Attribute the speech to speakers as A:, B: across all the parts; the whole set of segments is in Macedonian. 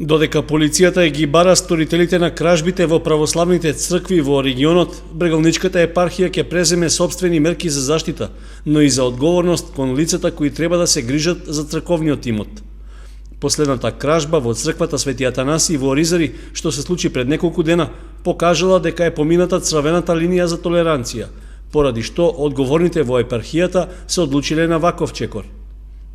A: Додека полицијата ги бара сторителите на кражбите во православните цркви во регионот, Брегалничката епархија ќе преземе собствени мерки за заштита, но и за одговорност кон лицата кои треба да се грижат за црковниот имот. Последната кражба во црквата Свети Атанаси во Оризари, што се случи пред неколку дена, покажала дека е помината црвената линија за толеранција, поради што одговорните во епархијата се одлучиле на ваков чекор.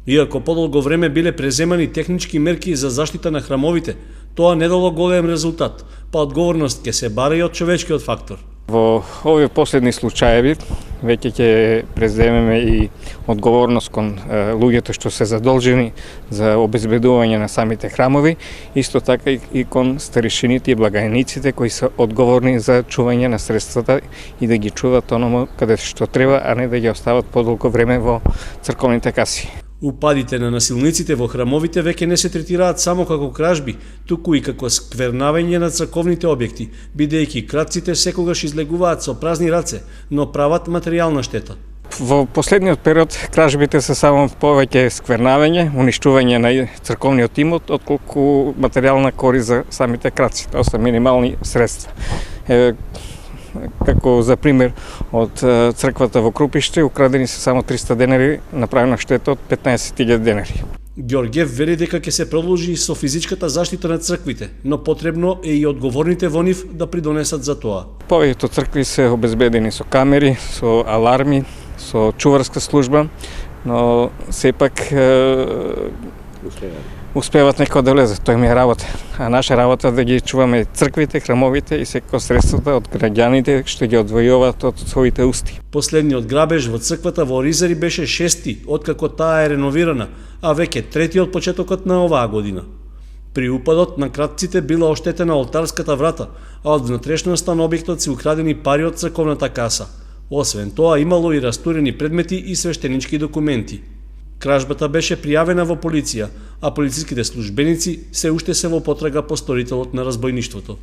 A: Иако подолго време биле преземани технички мерки за заштита на храмовите, тоа не дало голем резултат, па одговорност ќе се бара и од човечкиот фактор.
B: Во овие последни случаеви веќе ќе преземеме и одговорност кон луѓето што се задолжени за обезбедување на самите храмови, исто така и кон старешините и благајниците кои се одговорни за чување на средствата и да ги чуваат ономо каде што треба, а не да ги остават подолго време во црковните каси.
A: Упадите на насилниците во храмовите веќе не се третираат само како кражби, туку и како сквернавање на црковните објекти, бидејќи крадците секогаш излегуваат со празни раце, но прават материјална штета.
B: Во последниот период кражбите се само повеќе сквернавање, уништување на црковниот имот, отколку материјална корист за самите крадци. Тоа се минимални средства. Како за пример од црквата во Крупиште украдени се само 300 денари, направена штета од 15.000 денари.
A: Ѓорѓев вели дека ќе се продолжи со физичката заштита на црквите, но потребно е и одговорните во нив да придонесат за тоа.
B: Повеќето цркви се обезбедени со камери, со аларми, со чуварска служба, но сепак успеват некој да влезе, тој ми е работа. А наша работа да ги чуваме црквите, храмовите и секој средствата од граѓаните што ги одвојуваат од своите усти.
A: Последниот грабеж во црквата во Оризари беше 6-ти откако таа е реновирана, а веќе 3-ти од почетокот на оваа година. При упадот на кратците била оштетена олтарската врата, а од внатрешноста на објектот се украдени пари од црковната каса. Освен тоа имало и растурени предмети и свештенички документи. Кражбата беше пријавена во полиција, а полициските службеници се уште се во потрага по сторителот на разбојништвото.